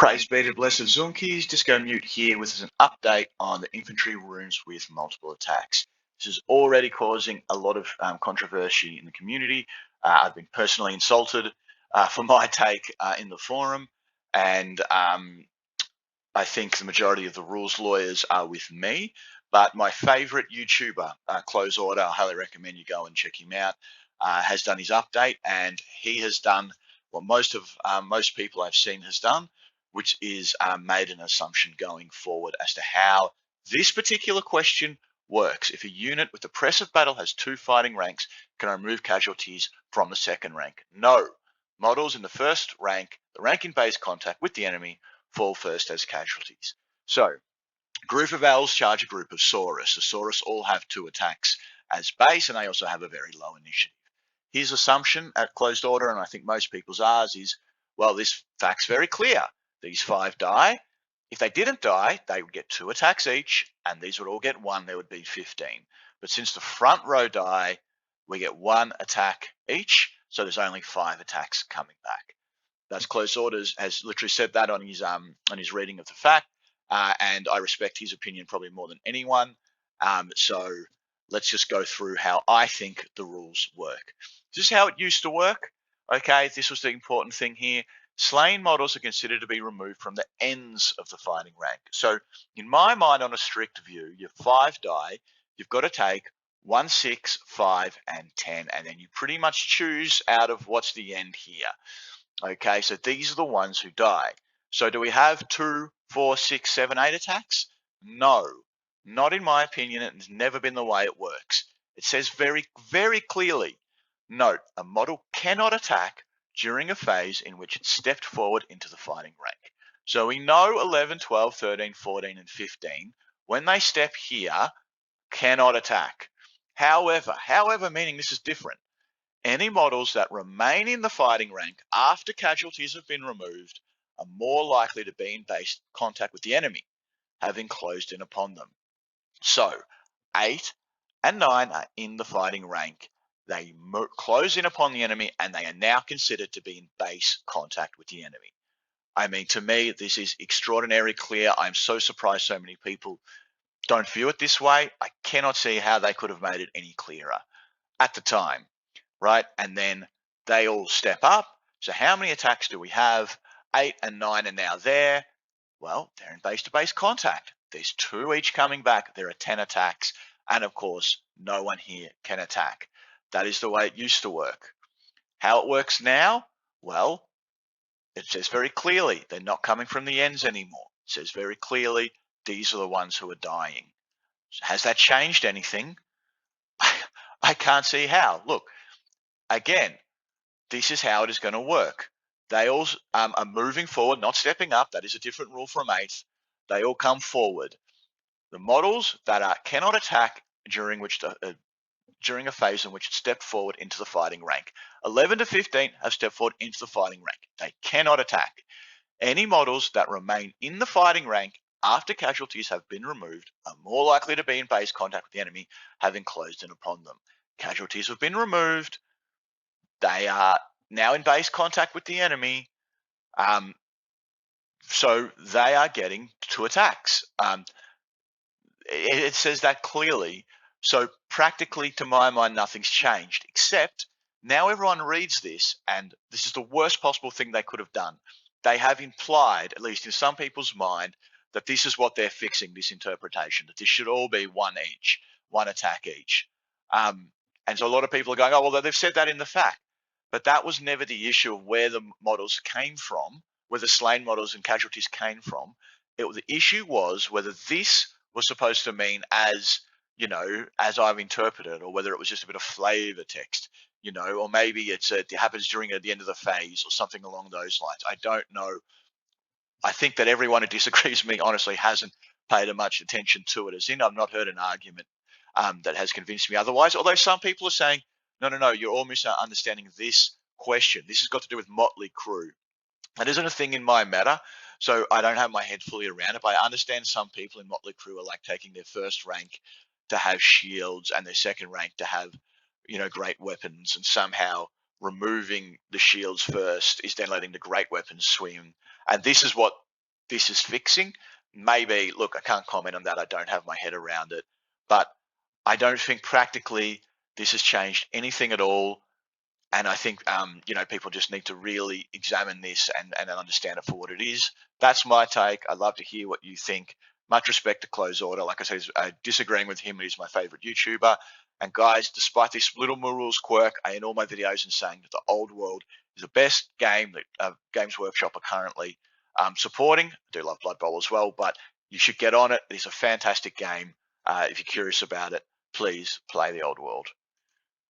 Praise be to Blessed Zunkies. Disco Mute here with an update on the infantry runes with multiple attacks. This is already causing a lot of controversy in the community. I've been personally insulted for my take in the forum, and I think the majority of the rules lawyers are with me. But my favorite YouTuber, Close Order, I highly recommend you go and check him out, has done his update, and he has done what most people I've seen has done, which is made an assumption going forward as to how this particular question works. If a unit with the press of battle has 2 fighting ranks, can I remove casualties from the second rank? No. Models in the first rank, the rank in base contact with the enemy, fall first as casualties. So, group of owls charge a group of saurus. The saurus all have 2 attacks as base, and they also have a very low initiative. His assumption at Closed Order, and I think most people's ours, is, well, this fact's very clear. These 5 die. If they didn't die, they would get 2 attacks each, and these would all get 1. There would be 15. But since the front row die, we get 1 attack each, so there's only 5 attacks coming back. That's Close Orders has literally said that on his reading of the fact, and I respect his opinion probably more than anyone. So let's just go through how I think the rules work. This is how it used to work. Okay, this was the important thing here. Slain models are considered to be removed from the ends of the fighting rank. So in my mind, on a strict view, you have 5 die. You've got to take 1, 6, 5, and 10, and then you pretty much choose out of what's the end here. Okay, so these are the ones who die. So do we have 2, 4, 6, 7, 8 attacks? No, not in my opinion. It's never been the way it works. It says very, very clearly, note, a model cannot attack during a phase in which it stepped forward into the fighting rank. So we know 11, 12, 13, 14, and 15, when they step here, cannot attack. However, meaning this is different. Any models that remain in the fighting rank after casualties have been removed are more likely to be in base contact with the enemy, having closed in upon them. So 8 and 9 are in the fighting rank. They close in upon the enemy, and they are now considered to be in base contact with the enemy. I mean, to me, this is extraordinarily clear. I'm so surprised so many people don't view it this way. I cannot see how they could have made it any clearer at the time. Right? And then they all step up. So how many attacks do we have? 8 and 9 are now there. Well, they're in base-to-base contact. There's 2 each coming back. There are 10 attacks. And of course, no one here can attack. That is the way it used to work. How it works now? Well, it says very clearly they're not coming from the ends anymore. It says very clearly these are the ones who are dying. Has that changed anything? I can't see how. Look, again, this is how it is going to work. They all are moving forward, not stepping up. That is a different rule from 8. They all come forward. The models that cannot attack during a phase in which it stepped forward into the fighting rank. 11 to 15 have stepped forward into the fighting rank. They cannot attack. Any models that remain in the fighting rank after casualties have been removed are more likely to be in base contact with the enemy, having closed in upon them. Casualties have been removed. They are now in base contact with the enemy, so they are getting 2 attacks. It says that clearly. So practically, to my mind, nothing's changed, except now everyone reads this, and this is the worst possible thing they could have done. They have implied, at least in some people's mind, that this is what they're fixing, this interpretation, that this should all be 1 each, 1 attack each. And so a lot of people are going, oh, well, they've said that in the fact. But that was never the issue of where the models came from, where the slain models and casualties came from. The issue was whether this was supposed to mean as I've interpreted, or whether it was just a bit of flavor text, or maybe it happens at the end of the phase or something along those lines. I don't know. I think that everyone who disagrees with me honestly hasn't paid much attention to it. I've not heard an argument that has convinced me otherwise. Although some people are saying, no, you're all misunderstanding this question. This has got to do with Motley Crue. That isn't a thing in my matter, so I don't have my head fully around it. But I understand some people in Motley Crue are like taking their first rank to have shields and their second rank to have, great weapons, and somehow removing the shields first is then letting the great weapons swim. And this is what this is fixing. Maybe, look, I can't comment on that. I don't have my head around it, but I don't think practically this has changed anything at all. And I think people just need to really examine this and understand it for what it is. That's my take. I'd love to hear what you think. Much respect to Close Order. Like I said, disagreeing with him, he's my favorite YouTuber. And guys, despite this little rules quirk, I end all my videos in saying that the old world is the best game that Games Workshop are currently supporting. I do love Blood Bowl as well, but you should get on it. It is a fantastic game. If you're curious about it, please play the old world.